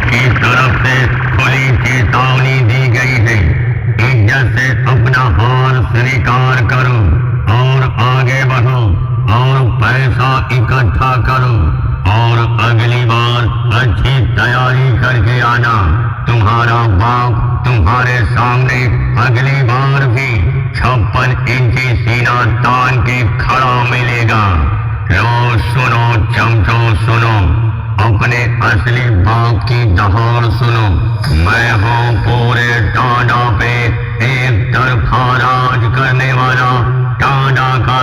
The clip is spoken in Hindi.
की तरफ से खुली चेतावनी दी गई है। इज्जत से अपना हार स्वीकार करो और आगे बढ़ो और पैसा इकट्ठा करो और अगली बार अच्छी तैयारी करके आना। तुम्हारा बाप तुम्हारे सामने अगली बार भी 56 इंची सीना तान के खड़ा मिलेगा। लो सुनो चमचो, सुनो अपने असली बाप की दहाड़ सुनो। मैं हूँ पूरे टांडा पे एक तरफा राज करने वाला टांडा का